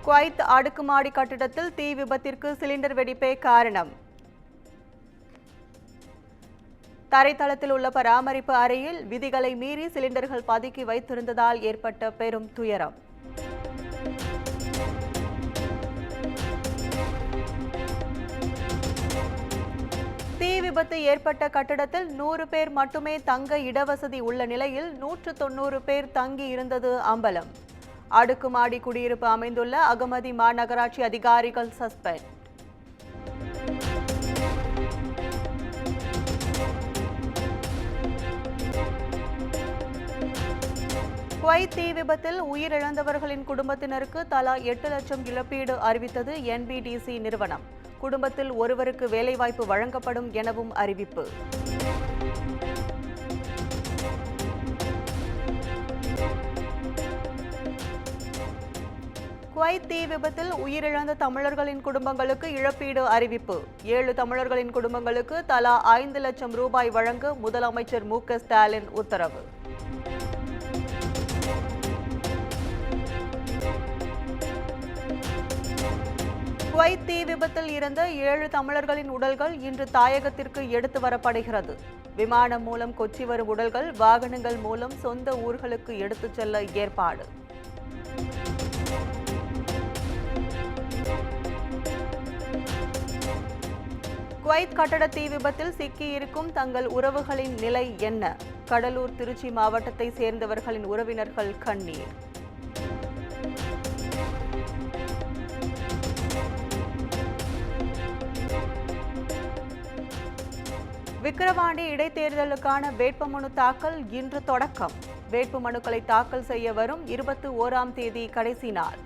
Kuwait அடுக்குமாடி கட்டிடத்தில் தீ விபத்திற்கு சிலிண்டர் வெடிப்பே காரணம். தரைத்தளத்தில் உள்ள பராமரிப்பு அறையில் விதிகளை மீறி சிலிண்டர்கள் பதுக்கி வைத்திருந்ததால் ஏற்பட்ட பெரும் துயரம். தீ விபத்து ஏற்பட்ட கட்டிடத்தில் 100 பேர் மட்டுமே தங்க இடவசதி உள்ள நிலையில் 190 பேர் தங்கி இருந்தது அம்பலம். அடுக்குமாடி குடியிருப்பு அமைந்துள்ள அகமதி மாநகராட்சி அதிகாரிகள் சஸ்பெண்ட். குவைத் தீ விபத்தில் உயிரிழந்தவர்களின் குடும்பத்தினருக்கு தலா 8 லட்சம் இழப்பீடு அறிவித்தது NBDC நிறுவனம். குடும்பத்தில் ஒருவருக்கு வேலைவாய்ப்பு வழங்கப்படும் எனவும் அறிவிப்பு. குவைத் தீ விபத்தில் உயிரிழந்த தமிழர்களின் குடும்பங்களுக்கு இழப்பீடு அறிவிப்பு. 7 தமிழர்களின் குடும்பங்களுக்கு தலா 5 லட்சம் ரூபாய் வழங்க முதலமைச்சர் MK ஸ்டாலின் உத்தரவு. குவைத் தீ விபத்தில் இறந்த 7 தமிழர்களின் உடல்கள் இன்று தாயகத்திற்கு எடுத்து வரப்படுகிறது. விமானம் மூலம் கொச்சி வரும் உடல்கள் வாகனங்கள் மூலம் சொந்த ஊர்களுக்கு எடுத்துச் செல்ல ஏற்பாடு. குவைத் கட்டட தீ விபத்தில் சிக்கியிருக்கும் தங்கள் உறவுகளின் நிலை என்ன? கடலூர், திருச்சி மாவட்டத்தை சேர்ந்தவர்களின் உறவினர்கள் கண்ணீர். விக்கிரவாண்டி இடைத்தேர்தலுக்கான வேட்புமனு தாக்கல் இன்று தொடக்கம். வேட்புமனுக்களை தாக்கல் செய்ய வரும் 21ஆம் தேதி கடைசி நாள்.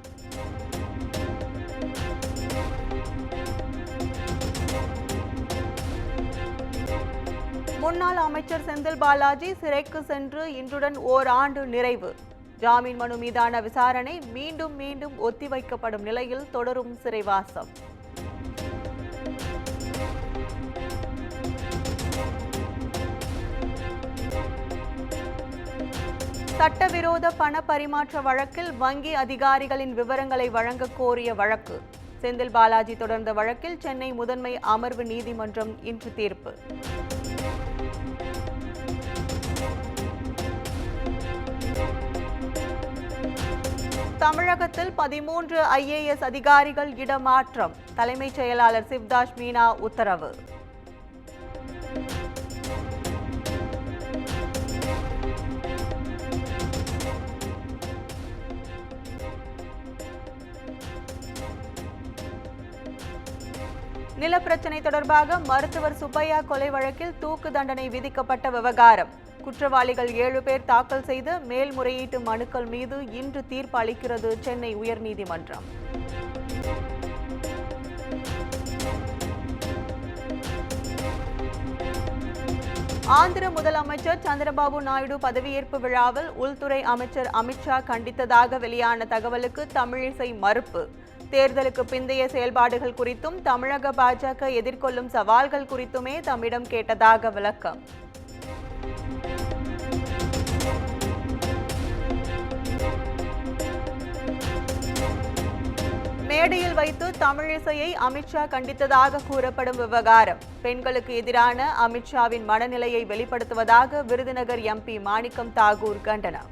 முன்னாள் அமைச்சர் செந்தில் பாலாஜி சிறைக்கு சென்று இன்றுடன் ஓராண்டு நிறைவு. ஜாமீன் மனு மீதான விசாரணை மீண்டும் ஒத்திவைக்கப்படும் நிலையில் தொடரும் சிறைவாசம். சட்டவிரோத பண பரிமாற்ற வழக்கில் வங்கி அதிகாரிகளின் விவரங்களை வழங்க கோரிய வழக்கு. செந்தில் பாலாஜி தொடர்ந்த வழக்கில் சென்னை முதன்மை அமர்வு நீதிமன்றம் இன்று தீர்ப்பு. தமிழகத்தில் 13 IAS அதிகாரிகள் இடமாற்றம். தலைமைச் செயலாளர் சிவ்தாஸ் மீனா உத்தரவு. நிலப்பிரச்சினை தொடர்பாக மருத்துவர் சுப்பையா கொலை வழக்கில் தூக்கு தண்டனை விதிக்கப்பட்ட விவகாரம். குற்றவாளிகள் 7 பேர் தாக்கல் செய்த மேல்முறையீட்டு மனுக்கள் மீது இன்று தீர்ப்பு அளிக்கிறது சென்னை உயர்நீதிமன்றம். ஆந்திர முதலமைச்சர் சந்திரபாபு நாயுடு பதவியேற்பு விழாவில் உள்துறை அமைச்சர் அமித்ஷா கண்டித்ததாக வெளியான தகவலுக்கு தமிழிசை மறுப்பு. தேர்தலுக்கு பிந்தைய செயல்பாடுகள் குறித்தும் தமிழக பாஜக எதிர்கொள்ளும் சவால்கள் குறித்துமே தம்மிடம் கேட்டதாக விளக்கம். மேடையில் வைத்து தமிழிசையை அமித்ஷா கண்டித்ததாக கூறப்படும் விவகாரம். பெண்களுக்கு எதிரான அமித்ஷாவின் மனநிலையை வெளிப்படுத்துவதாக விருதுநகர் MP மாணிக்கம் தாகூர் கண்டனம்.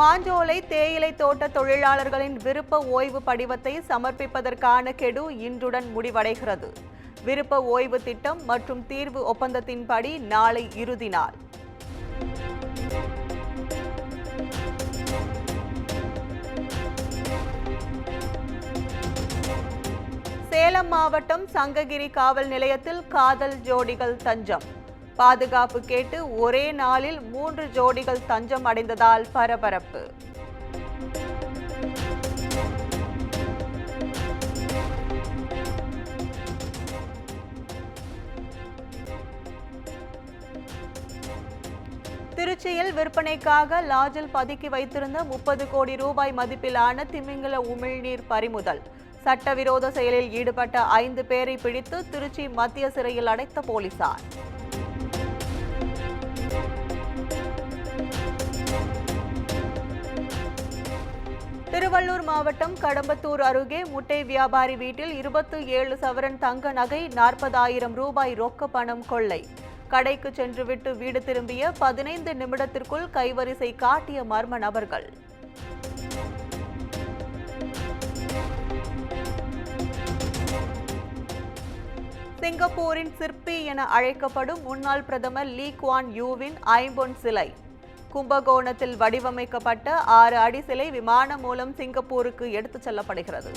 மாஞ்சோலை தேயிலை தோட்ட தொழிலாளர்களின் விருப்ப ஓய்வு படிவத்தை சமர்ப்பிப்பதற்கான கெடு இன்றுடன் முடிவடைகிறது. விருப்ப ஓய்வு திட்டம் மற்றும் தீர்வு ஒப்பந்தத்தின்படி நாளை இறுதி நாள். சேலம் மாவட்டம் சங்ககிரி காவல் நிலையத்தில் காதல் ஜோடிகள் தஞ்சம். பாதுகாப்பு கேட்டு ஒரே நாளில் 3 ஜோடிகள் தஞ்சம் அடைந்ததால் பரபரப்பு. திருச்சியில் விற்பனைக்காக லாட்ஜில் பதுக்கி வைத்திருந்த 30 கோடி ரூபாய் மதிப்பிலான திமிங்கல உமிழ்நீர் பறிமுதல். சட்டவிரோத செயலில் ஈடுபட்ட 5 பேரை பிடித்து திருச்சி மத்திய சிறையில் அடைத்த போலீசார். திருவள்ளூர் மாவட்டம் கடம்பத்தூர் அருகே முட்டை வியாபாரி வீட்டில் 27 சவரன் தங்க நகை 40,000 ரூபாய் ரொக்க பணம் கொள்ளை. கடைக்கு சென்றுவிட்டு வீடு திரும்பிய 15 நிமிடத்திற்குள் கைவரிசை காட்டிய மர்ம நபர்கள். சிங்கப்பூரின் சிற்பி என அழைக்கப்படும் முன்னாள் பிரதமர் லீ குவான் யூவின் ஐம்பொன் சிலை கும்பகோணத்தில் வடிவமைக்கப்பட்ட 6 அடி சிலை விமானம் மூலம் சிங்கப்பூருக்கு எடுத்துச் செல்லப்படுகிறது.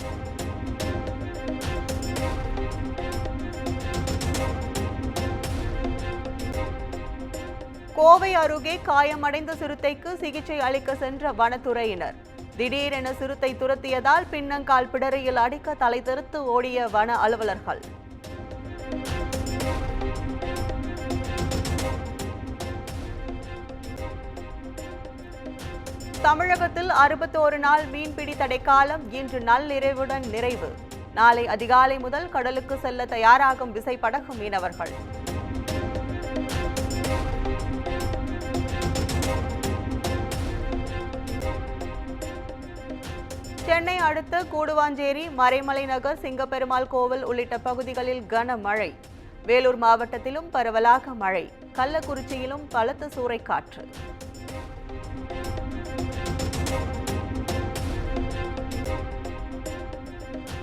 கோவை அருகே காயமடைந்த சிறுத்தைக்கு சிகிச்சை அளிக்க சென்ற வனத்துறையினர் திடீரென சிறுத்தை துரத்தியதால் பின்னங்கால் பிடரியில் அடிக்க தலை தெறித்து ஓடிய வன அலுவலர்கள். தமிழகத்தில் 61 நாள் மீன்பிடி தடைக்காலம் இன்று நள்ளிரவுடன் நிறைவு. நாளை அதிகாலை முதல் கடலுக்கு செல்ல தயாராகும் விசைப்படகு மீனவர்கள். சென்னை அடுத்த கூடுவாஞ்சேரி, மறைமலை நகர், சிங்கப்பெருமாள் கோவில் உள்ளிட்ட பகுதிகளில் கனமழை. வேலூர் மாவட்டத்திலும் பரவலாக மழை. கள்ளக்குறிச்சியிலும் பலத்த சூறைக்காற்று.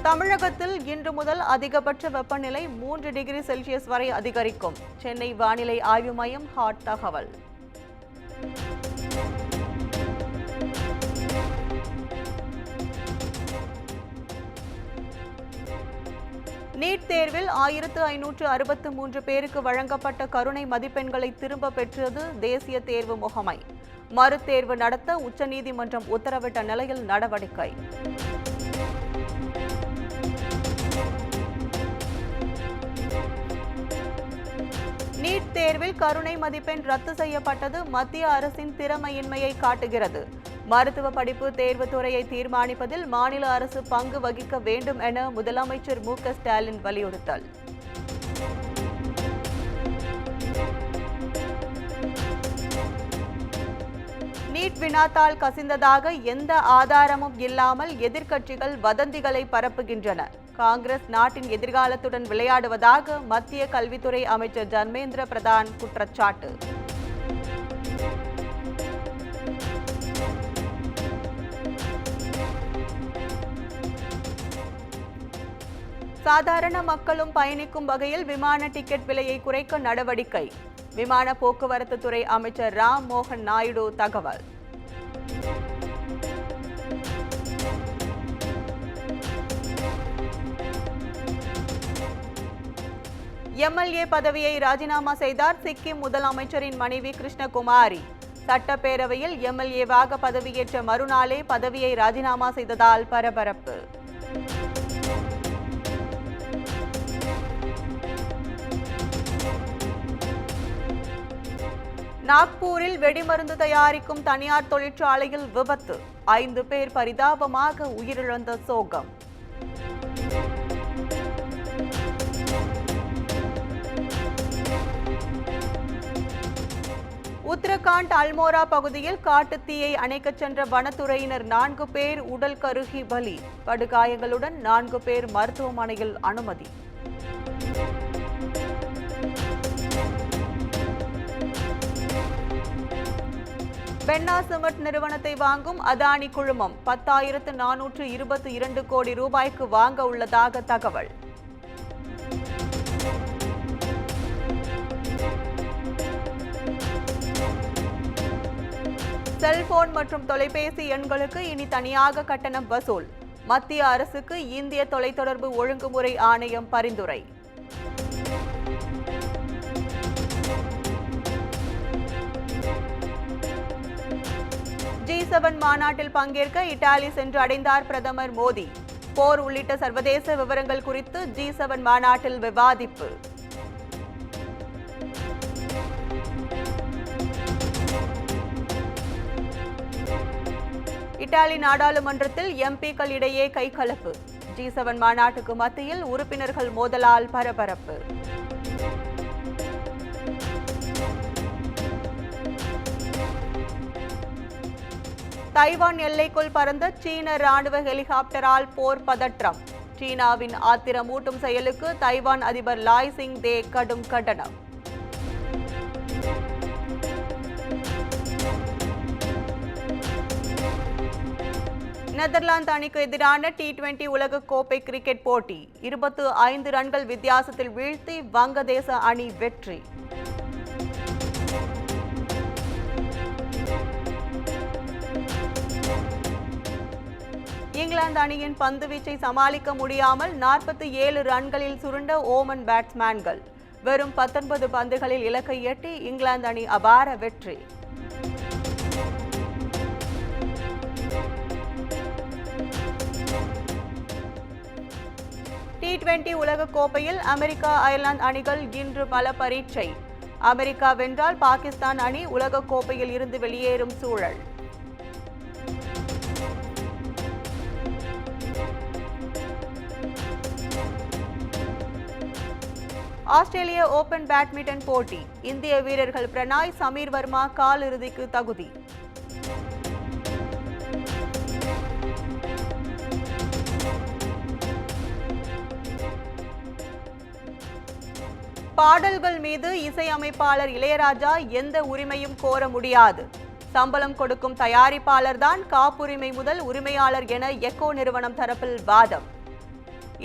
தமிழகத்தில் இன்று முதல் அதிகபட்ச வெப்பநிலை 3 டிகிரி செல்சியஸ் வரை அதிகரிக்கும். சென்னை வானிலை ஆய்வு மையம் ஹாட் தகவல். நீட் தேர்வில் 1563 பேருக்கு வழங்கப்பட்ட கருணை மதிப்பெண்களை திரும்ப பெற்றது தேசிய தேர்வு முகமை. மறுதேர்வு நடத்த உச்சநீதிமன்றம் உத்தரவிட்ட நிலையில் நடவடிக்கை. நீட் தேர்வில் கருணை மதிப்பெண் ரத்து செய்யப்பட்டது மத்திய அரசின் திறமையின்மையை காட்டுகிறது. மருத்துவ படிப்பு தேர்வுத்துறையை தீர்மானிப்பதில் மாநில அரசு பங்கு வகிக்க வேண்டும் என முதலமைச்சர் மு.க. ஸ்டாலின் வலியுறுத்தல். நீட் வினாத்தாள் கசிந்ததாக எந்த ஆதாரமும் இல்லாமல் எதிர்க்கட்சிகள் வதந்திகளை பரப்புகின்றன. காங்கிரஸ் நாட்டின் எதிர்காலத்துடன் விளையாடுவதாக மத்திய கல்வித்துறை அமைச்சர் தர்மேந்திர பிரதான் குற்றச்சாட்டு. சாதாரண மக்களும் பயணிக்கும் வகையில் விமான டிக்கெட் விலையை குறைக்க நடவடிக்கை. விமான போக்குவரத்து துறை அமைச்சர் ராம் மோகன் நாயுடு தகவல். எம்எல்ஏ பதவியை ராஜினாமா செய்தார் சிக்கிம் முதலமைச்சரின் மனைவி கிருஷ்ணகுமாரி. சட்டப்பேரவையில் எம்எல்ஏவாக பதவியேற்ற மறுநாளே பதவியை ராஜினாமா செய்ததால் பரபரப்பு. நாக்பூரில் வெடிமருந்து தயாரிக்கும் தனியார் தொழிற்சாலையில் விபத்து. 5 பேர் பரிதாபமாக உயிரிழந்த சோகம். உத்தரகாண்ட் அல்மோரா பகுதியில் காட்டுத்தீயை அணைக்கச் சென்ற வனத்துறையினர் 4 பேர் உடல் கருகி பலி. படுகாயங்களுடன் 4 பேர் மருத்துவமனையில் அனுமதி. பென்னா சிமெண்ட் நிறுவனத்தை வாங்கும் அதானி குழுமம் 10,422 கோடி ரூபாய்க்கு வாங்க உள்ளதாக தகவல். செல்போன் மற்றும் தொலைபேசி எண்களுக்கு இனி தனியாக கட்டணம் வசூல். மத்திய அரசுக்கு இந்திய தொலைத்தொடர்பு ஒழுங்குமுறை ஆணையம் பரிந்துரை. G7 மாநாட்டில் பங்கேற்க இத்தாலி சென்று அடைந்தார் பிரதமர் மோடி. போர் உள்ளிட்ட சர்வதேச விவரங்கள் குறித்து G7 மாநாட்டில் விவாதிப்பு. இத்தாலி நாடாளுமன்றத்தில் எம்பிக்கள் இடையே கைகலப்பு. G7 மாநாட்டுக்கு மத்தியில் உறுப்பினர்கள் மோதலால் பரபரப்பு. தைவான் எல்லைக்குள் பறந்த சீன ராணுவ ஹெலிகாப்டரால் போர் பதற்றம். சீனாவின் ஆத்திரமூட்டும் செயலுக்கு தைவான் அதிபர் லாய் சிங் தே கடும் கண்டனம். நெதர்லாந்து அணிக்கு எதிரான T20 உலகக்கோப்பை கிரிக்கெட் போட்டி 25 ரன்கள் வித்தியாசத்தில் வீழ்த்தி வங்கதேச அணி வெற்றி. இங்கிலாந்து அணியின் பந்துவீச்சை சமாளிக்க முடியாமல் 47 ரன்களில் சுருண்ட ஓமன் பேட்ஸ்மேன்கள். வெறும் 19 பந்துகளில் இலக்கை எட்டி இங்கிலாந்து அணி அபார வெற்றி. T20 உலகக்கோப்பையில் அமெரிக்கா அயர்லாந்து அணிகள் இன்று பல பரீட்சை. அமெரிக்கா வென்றால் பாகிஸ்தான் அணி உலகக்கோப்பையில் இருந்து வெளியேறும் சூழல். ஆஸ்திரேலிய ஓபன் பேட்மிண்டன் போட்டி. இந்திய வீரர்கள் பிரணாய், சமீர் வர்மா காலிறுதிக்கு தகுதி. பாடல்கள் மீது இசையமைப்பாளர் இளையராஜா எந்த உரிமையும் கோர முடியாது. சம்பளம் கொடுக்கும் தயாரிப்பாளர்தான் காப்புரிமை முதல் உரிமையாளர் என எக்கோ நிறுவனம் தரப்பில் வாதம்.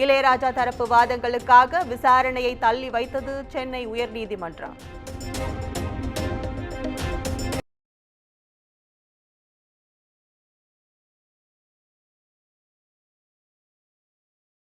இளையராஜா தரப்பு வாதங்களுக்காக விசாரணையை தள்ளி வைத்தது சென்னை உயர்நீதிமன்றம்.